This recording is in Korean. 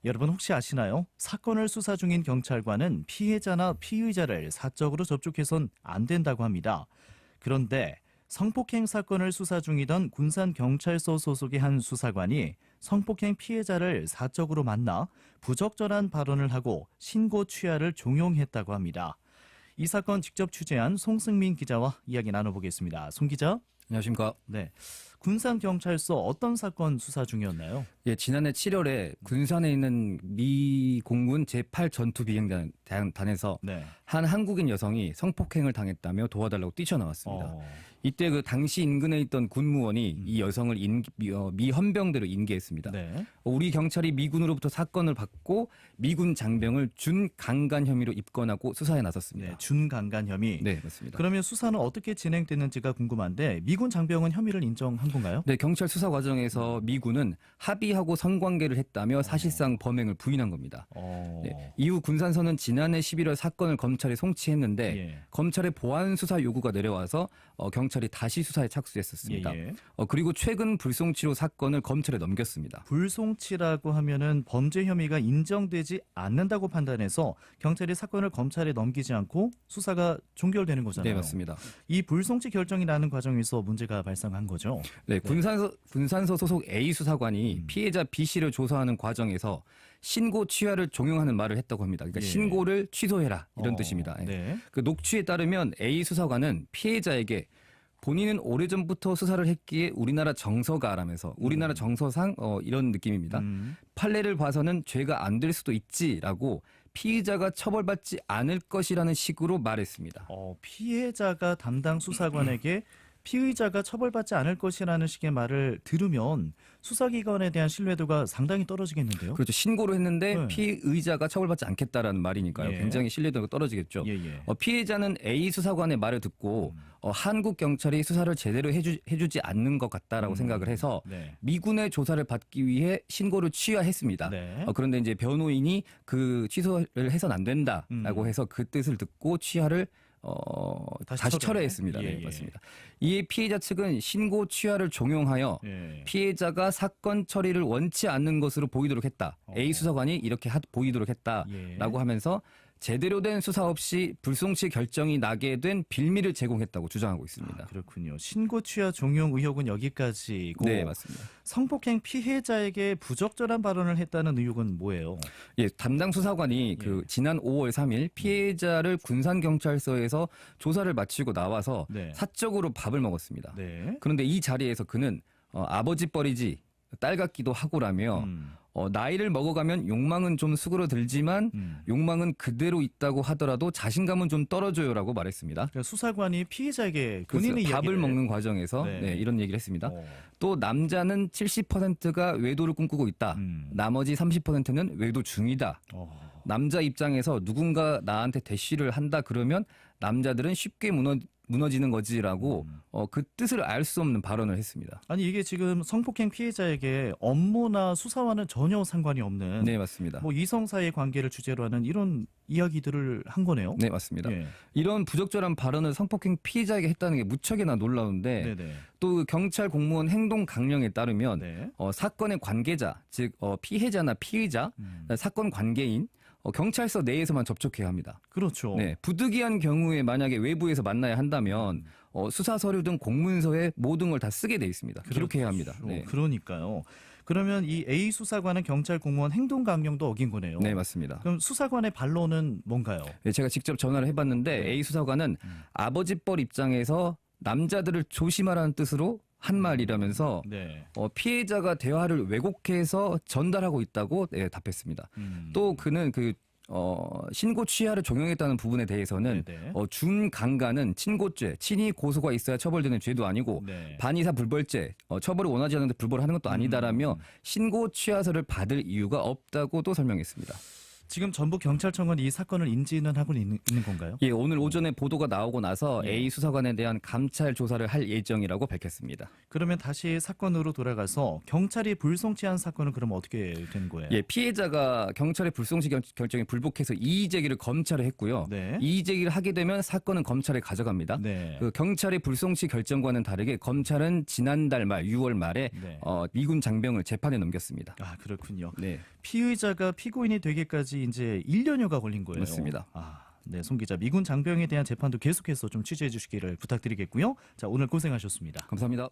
여러분 혹시 아시나요? 사건을 수사 중인 경찰관은 피해자나 피의자를 사적으로 접촉해선 안 된다고 합니다. 그런데 성폭행 사건을 수사 중이던 군산경찰서 소속의 한 수사관이 성폭행 피해자를 사적으로 만나 부적절한 발언을 하고 신고 취하를 종용했다고 합니다. 이 사건 직접 취재한 송승민 기자와 이야기 나눠보겠습니다. 송 기자. 안녕하십니까. 네. 군산경찰서 어떤 사건 수사 중이었나요? 예, 지난해 7월에 군산에 있는 미 공군 제8전투비행단에서 네. 한 한국인 여성이 성폭행을 당했다며 도와달라고 뛰쳐나왔습니다. 이때 그 당시 인근에 있던 군무원이 이 여성을 미 헌병대로 인계했습니다. 네. 우리 경찰이 미군으로부터 사건을 받고 미군 장병을 준강간 혐의로 입건하고 수사에 나섰습니다. 네, 준강간 혐의. 네, 맞습니다. 그러면 수사는 어떻게 진행됐는지가 궁금한데 미군 장병은 혐의를 인정한 건가요? 네, 경찰 수사 과정에서 미군은 합의하고 성관계를 했다며 사실상 범행을 부인한 겁니다. 네, 이후 군산서는 지난해 11월 사건을 검찰에 송치했는데 예. 검찰의 보안 수사 요구가 내려와서 경찰이 다시 수사에 착수했었습니다. 예, 예. 그리고 최근 불송치로 사건을 검찰에 넘겼습니다. 불송치라고 하면은 범죄 혐의가 인정되지 않는다고 판단해서 경찰이 사건을 검찰에 넘기지 않고 수사가 종결되는 거잖아요. 네, 맞습니다. 이 불송치 결정이 나는 과정에서 문제가 발생한 거죠. 네, 군산서 소속 A 수사관이 피해자 B 씨를 조사하는 과정에서 신고 취하를 종용하는 말을 했다고 합니다. 그러니까 예. 신고를 취소해라 이런 뜻입니다. 예. 네. 그 녹취에 따르면 A 수사관은 피해자에게 본인은 오래전부터 수사를 했기에 우리나라 정서가라면서 우리나라 정서상 이런 느낌입니다. 판례를 봐서는 죄가 안 될 수도 있지라고 피의자가 처벌받지 않을 것이라는 식으로 말했습니다. 피해자가 담당 수사관에게 피의자가 처벌받지 않을 것이라는 식의 말을 들으면 수사기관에 대한 신뢰도가 상당히 떨어지겠는데요? 그렇죠. 신고를 했는데 네. 피의자가 처벌받지 않겠다라는 말이니까요. 예. 굉장히 신뢰도가 떨어지겠죠. 예, 예. 피해자는 A 수사관의 말을 듣고 한국 경찰이 수사를 제대로 해주지 않는 것 같다라고 생각을 해서 네. 미군의 조사를 받기 위해 신고를 취하했습니다. 네. 그런데 이제 변호인이 그 취소를 해서는 안 된다라고 해서 그 뜻을 듣고 취하를 다시 철회했습니다. 예, 네, 예. 맞습니다. 이에 피해자 측은 신고 취하를 종용하여 예. 피해자가 사건 처리를 원치 않는 것으로 보이도록 했다. A 수사관이 이렇게 보이도록 했다라고 예. 하면서 제대로 된 수사 없이 불송치 결정이 나게 된 빌미를 제공했다고 주장하고 있습니다. 그렇군요. 신고 취하 종용 의혹은 여기까지고 네, 맞습니다. 성폭행 피해자에게 부적절한 발언을 했다는 의혹은 뭐예요? 예, 담당 수사관이 그 지난 5월 3일 피해자를 군산경찰서에서 조사를 마치고 나와서 네. 사적으로 밥을 먹었습니다. 네. 그런데 이 자리에서 그는 아버지 뻘이지 딸 같기도 하고라며 나이를 먹어가면 욕망은 좀 수그러들지만 욕망은 그대로 있다고 하더라도 자신감은 좀 떨어져요라고 말했습니다. 그러니까 수사관이 피해자에게 그래서 본인의 밥을 이야기를 먹는 과정에서 네. 이런 얘기를 했습니다. 어. 또 남자는 70%가 외도를 꿈꾸고 있다. 나머지 30%는 외도 중이다. 남자 입장에서 누군가 나한테 대시를 한다 그러면 남자들은 쉽게 무너지는 거지라고 그 뜻을 알 수 없는 발언을 했습니다. 아니 이게 지금 성폭행 피해자에게 업무나 수사와는 전혀 상관이 없는 네, 맞습니다. 뭐 이성 사이의 관계를 주제로 하는 이런 이야기들을 한 거네요. 네, 맞습니다. 예. 이런 부적절한 발언을 성폭행 피해자에게 했다는 게 무척이나 놀라운데 네네. 또 경찰 공무원 행동 강령에 따르면 네. 사건의 관계자, 즉 피해자나 피의자, 사건 관계인 경찰서 내에서만 접촉해야 합니다. 그렇죠. 네, 부득이한 경우에 만약에 외부에서 만나야 한다면 수사 서류 등 공문서에 모든 걸 다 쓰게 돼 있습니다. 기록해야 합니다. 네. 그러니까요. 그러면 이 A 수사관은 경찰 공무원 행동 강령도 어긴 거네요. 네, 맞습니다. 그럼 수사관의 반론은 뭔가요? 네, 제가 직접 전화를 해봤는데 네. A 수사관은 아버지 뻘 입장에서 남자들을 조심하라는 뜻으로 한 말이라면서 네. 피해자가 대화를 왜곡해서 전달하고 있다고 답했습니다. 또 그는 신고 취하를 종용했다는 부분에 대해서는 네네. 준강간은 친고죄, 친히 고소가 있어야 처벌되는 죄도 아니고 네. 반의사 불벌죄, 처벌을 원하지 않는데 불벌하는 것도 아니다라며 신고 취하서를 받을 이유가 없다고도 설명했습니다. 지금 전북 경찰청은 이 사건을 인지는 하고 있는 건가요? 예, 오늘 오전에 보도가 나오고 나서 A 수사관에 대한 감찰 조사를 할 예정이라고 밝혔습니다. 그러면 다시 사건으로 돌아가서 경찰이 불송치한 사건은 그럼 어떻게 된 거예요? 예, 피해자가 경찰의 불송치 결정에 불복해서 이의 제기를 검찰에 했고요. 네. 이의 제기를 하게 되면 사건은 검찰에 가져갑니다. 네. 그 경찰의 불송치 결정과는 다르게 검찰은 지난달 말 6월 말에 네. 미군 장병을 재판에 넘겼습니다. 아, 그렇군요. 네. 피의자가 피고인이 되기까지 이제 1년여가 걸린 거예요. 맞습니다. 네, 송 기자, 미군 장병에 대한 재판도 계속해서 좀 취재해 주시기를 부탁드리겠고요. 자, 오늘 고생하셨습니다. 감사합니다.